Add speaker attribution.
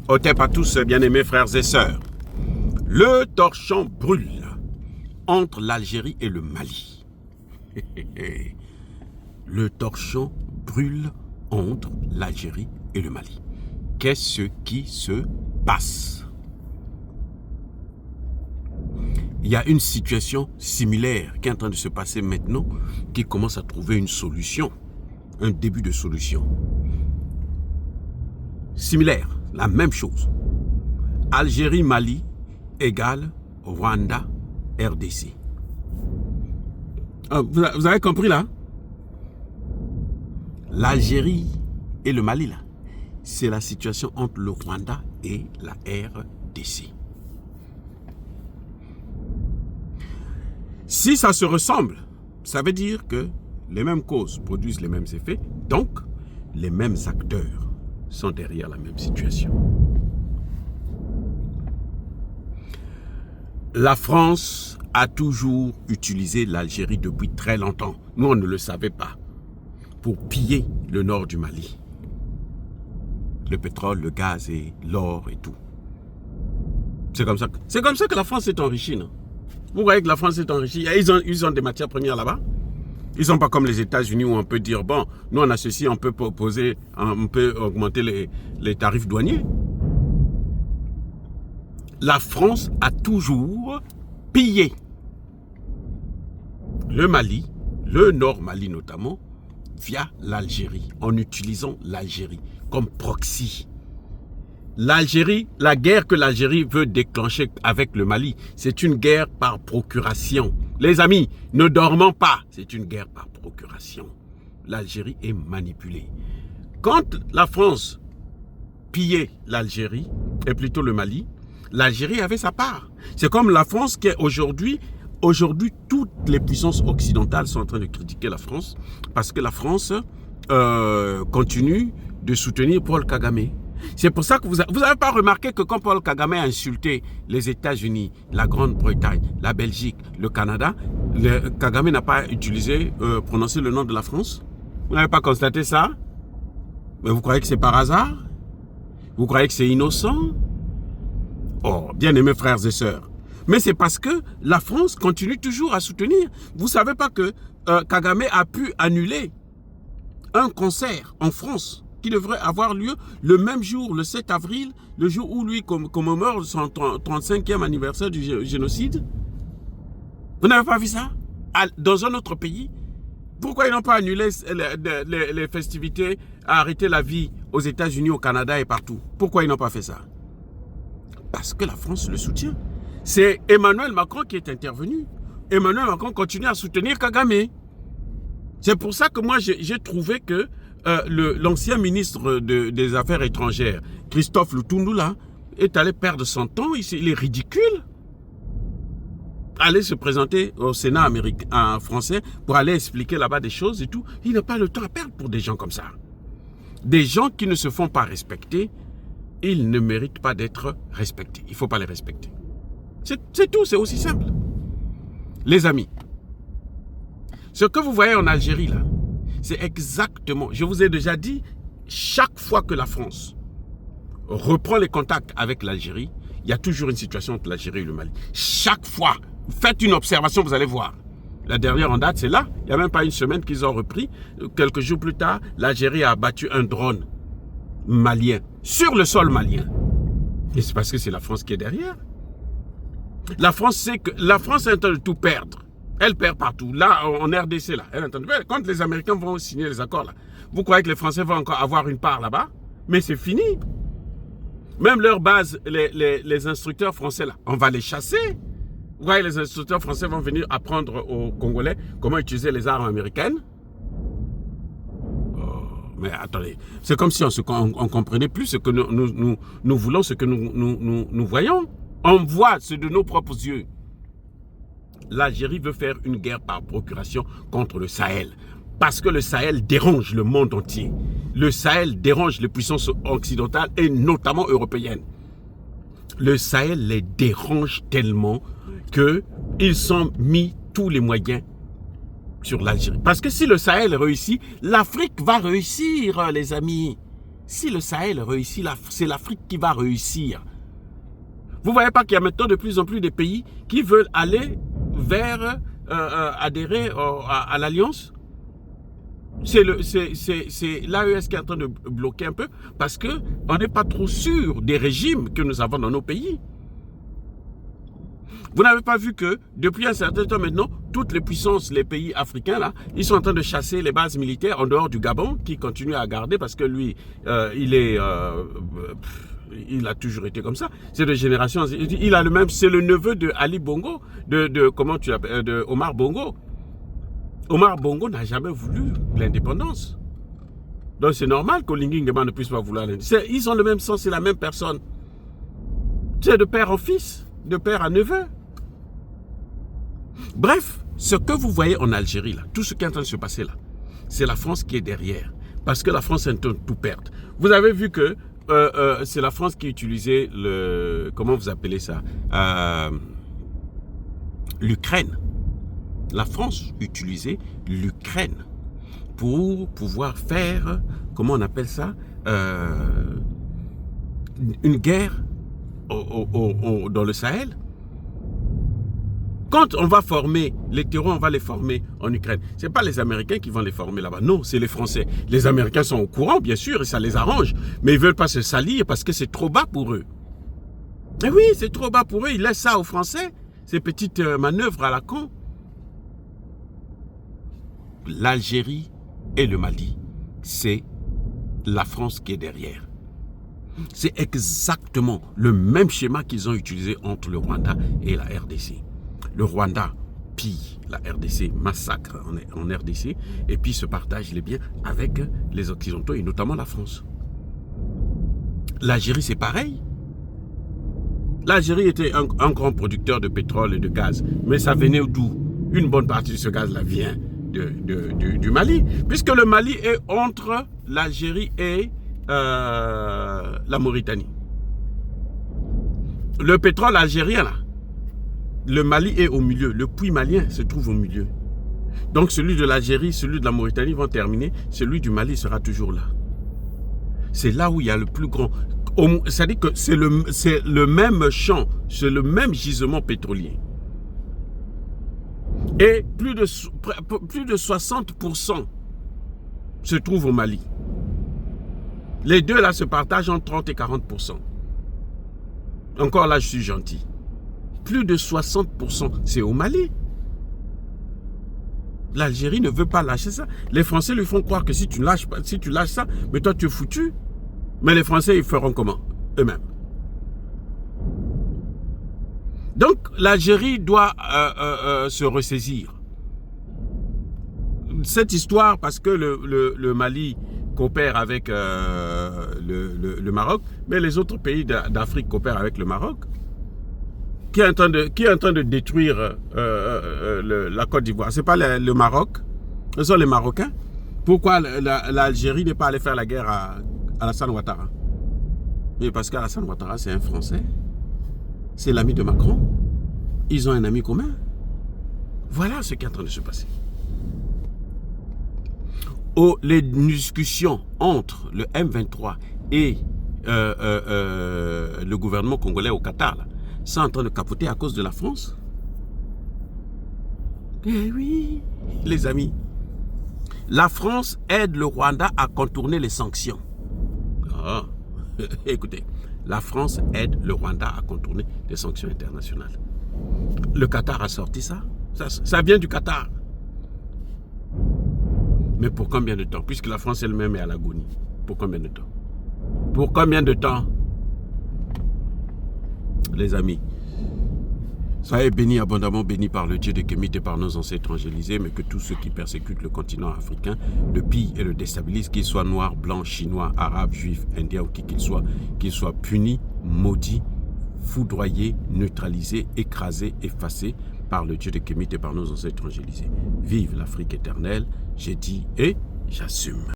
Speaker 1: Otep à tous, bien-aimés frères et sœurs. Le torchon brûle entre l'Algérie et le Mali. Le torchon brûle entre l'Algérie et le Mali. Qu'est-ce qui se passe? Il y a une situation similaire qui est en train de se passer maintenant, qui commence à trouver une solution, un début de solution. Similaire, la même chose. Algérie-Mali égale Rwanda-RDC. Vous avez compris là? L'Algérie et le Mali là, c'est la situation entre le Rwanda et la RDC. Si ça se ressemble, ça veut dire que les mêmes causes produisent les mêmes effets, donc les mêmes acteurs sont derrière la même situation. La France a toujours utilisé l'Algérie depuis très longtemps. Nous, on ne le savait pas. Pour piller le nord du Mali. Le pétrole, le gaz et l'or et tout. C'est comme ça que la France s'est enrichie, non? Vous voyez que la France s'est enrichie. Ils ont des matières premières là-bas. Ils ne sont pas comme les États-Unis où on peut dire, bon, nous on a ceci, on peut proposer, on peut augmenter les tarifs douaniers. La France a toujours pillé le Mali, le Nord Mali notamment, via l'Algérie, en utilisant l'Algérie comme proxy. L'Algérie, la guerre que l'Algérie veut déclencher avec le Mali, c'est une guerre par procuration. Les amis, ne dormons pas, c'est une guerre par procuration. L'Algérie est manipulée. Quand la France pillait l'Algérie, et plutôt le Mali, l'Algérie avait sa part. C'est comme la France qui est aujourd'hui, toutes les puissances occidentales sont en train de critiquer la France parce que la France continue de soutenir Paul Kagame. C'est pour ça que vous n'avez pas remarqué que quand Paul Kagame a insulté les États-Unis, la Grande-Bretagne, la Belgique, le Canada, Kagame n'a pas prononcé le nom de la France? Vous n'avez pas constaté ça? Mais vous croyez que c'est par hasard? Vous croyez que c'est innocent? Oh, bien-aimés frères et sœurs. Mais c'est parce que la France continue toujours à soutenir. Vous ne savez pas que Kagame a pu annuler un concert en France qui devrait avoir lieu le même jour, le 7 avril, le jour où lui commémore son 35e anniversaire du génocide. Vous n'avez pas vu ça? Dans un autre pays? Pourquoi ils n'ont pas annulé les festivités, arrêté la vie aux États-Unis, au Canada et partout? Pourquoi ils n'ont pas fait ça? Parce que la France le soutient. C'est Emmanuel Macron qui est intervenu. Emmanuel Macron continue à soutenir Kagame. C'est pour ça que moi j'ai trouvé que l'ancien ministre des Affaires étrangères, Christophe Lutundula, est allé perdre son temps. Il est ridicule. Aller se présenter au Sénat américain, français pour aller expliquer là-bas des choses et tout. Il n'a pas le temps à perdre pour des gens comme ça. Des gens qui ne se font pas respecter, ils ne méritent pas d'être respectés. Il ne faut pas les respecter. C'est tout, c'est aussi simple. Les amis, ce que vous voyez en Algérie là, c'est exactement, je vous ai déjà dit, chaque fois que la France reprend les contacts avec l'Algérie, il y a toujours une situation entre l'Algérie et le Mali. Chaque fois, faites une observation, vous allez voir. La dernière en date, c'est là, il n'y a même pas une semaine qu'ils ont repris. Quelques jours plus tard, l'Algérie a abattu un drone malien sur le sol malien. Et c'est parce que c'est la France qui est derrière. La France sait que la France est en train de tout perdre. Elle perd partout. Là, en RDC, là, elle est en train de perdre. Quand les Américains vont signer les accords, là, vous croyez que les Français vont encore avoir une part là-bas? Mais c'est fini. Même leur base, les instructeurs français, là, on va les chasser. Vous voyez, les instructeurs français vont venir apprendre aux Congolais comment utiliser les armes américaines. Mais attendez, c'est comme si on ne comprenait plus ce que nous voulons, ce que nous voyons. On voit ce de nos propres yeux. L'Algérie veut faire une guerre par procuration contre le Sahel. Parce que le Sahel dérange le monde entier. Le Sahel dérange les puissances occidentales et notamment européennes. Le Sahel les dérange tellement qu'ils ont mis tous les moyens sur l'Algérie. Parce que si le Sahel réussit, l'Afrique va réussir, les amis. Si le Sahel réussit, c'est l'Afrique qui va réussir. Vous ne voyez pas qu'il y a maintenant de plus en plus de pays qui veulent aller vers adhérer à l'Alliance? C'est l'AES qui est en train de bloquer un peu parce qu'on n'est pas trop sûr des régimes que nous avons dans nos pays. Vous n'avez pas vu que depuis un certain temps maintenant, toutes les puissances, les pays africains, là, ils sont en train de chasser les bases militaires en dehors du Gabon, qui continue à garder parce que lui, il a toujours été comme ça. C'est de génération. Il a le même, c'est le neveu de Ali Bongo, comment tu l'appelles, de Omar Bongo. Omar Bongo n'a jamais voulu l'indépendance. Donc c'est normal qu'Olingi Nguema ne puisse pas vouloir l'indépendance. Ils ont le même sang, c'est la même personne. C'est de père en fils, de père à neveu. Bref, ce que vous voyez en Algérie, là, tout ce qui est en train de se passer là, c'est la France qui est derrière. Parce que la France est en train de tout perdre. Vous avez vu que c'est la France qui utilisait le... Comment vous appelez ça, l'Ukraine. La France utilisait l'Ukraine pour pouvoir faire, comment on appelle ça, une guerre dans le Sahel. Quand on va former les terreurs, on va les former en Ukraine. Ce n'est pas les Américains qui vont les former là-bas. Non, c'est les Français. Les Américains sont au courant, bien sûr, et ça les arrange. Mais ils ne veulent pas se salir parce que c'est trop bas pour eux. Et oui, c'est trop bas pour eux. Ils laissent ça aux Français, ces petites manœuvres à la con. L'Algérie et le Mali, c'est la France qui est derrière. C'est exactement le même schéma qu'ils ont utilisé entre le Rwanda et la RDC. Le Rwanda pille la RDC, massacre en RDC, et puis se partage les biens avec les Occidentaux, et notamment la France. L'Algérie, c'est pareil. L'Algérie était un grand producteur de pétrole et de gaz, mais ça venait d'où? Une bonne partie de ce gaz-là vient du Mali, puisque le Mali est entre l'Algérie et la Mauritanie. Le pétrole algérien, là, le Mali est au milieu, le puits malien se trouve au milieu. Donc celui de l'Algérie, celui de la Mauritanie vont terminer, celui du Mali sera toujours là. C'est là où il y a le plus grand... C'est-à-dire que c'est le même champ, c'est le même gisement pétrolier. Et plus de 60% se trouvent au Mali. Les deux là se partagent entre 30 et 40%. Encore là, je suis gentil. Plus de 60%, c'est au Mali. L'Algérie ne veut pas lâcher ça. Les Français lui font croire que si tu lâches ça, mais toi tu es foutu. Mais les Français, ils feront comment? Eux-mêmes. Donc, l'Algérie doit se ressaisir. Cette histoire, parce que le Mali coopère avec le Maroc, mais les autres pays d'Afrique coopèrent avec le Maroc, qui est en train de détruire la Côte d'Ivoire. Ce n'est pas le Maroc, ce sont les Marocains. Pourquoi l'Algérie n'est pas allée faire la guerre à Alassane Ouattara? Mais parce qu'Alassane Ouattara, c'est un Français. C'est l'ami de Macron. Ils ont un ami commun. Voilà ce qui est en train de se passer. Les discussions entre le M23 et le gouvernement congolais au Qatar là, sont en train de capoter à cause de la France. Eh oui, les amis. La France aide le Rwanda à contourner les sanctions. Ah, écoutez, la France aide le Rwanda à contourner les sanctions internationales. Le Qatar a sorti ça. Ça vient du Qatar. Mais pour combien de temps? Puisque la France elle-même est à l'agonie. Pour combien de temps? Pour combien de temps? Les amis, soyez bénis, abondamment bénis par le Dieu de Kémit et par nos ancêtres angélisés, mais que tous ceux qui persécutent le continent africain le pillent et le déstabilisent, qu'ils soient noirs, blancs, chinois, arabes, juifs, indiens ou qui qu'ils soient punis, maudits, foudroyés, neutralisés, écrasés, effacés par le Dieu de Kémit et par nos ancêtres angélisés. Vive l'Afrique éternelle, j'ai dit et j'assume.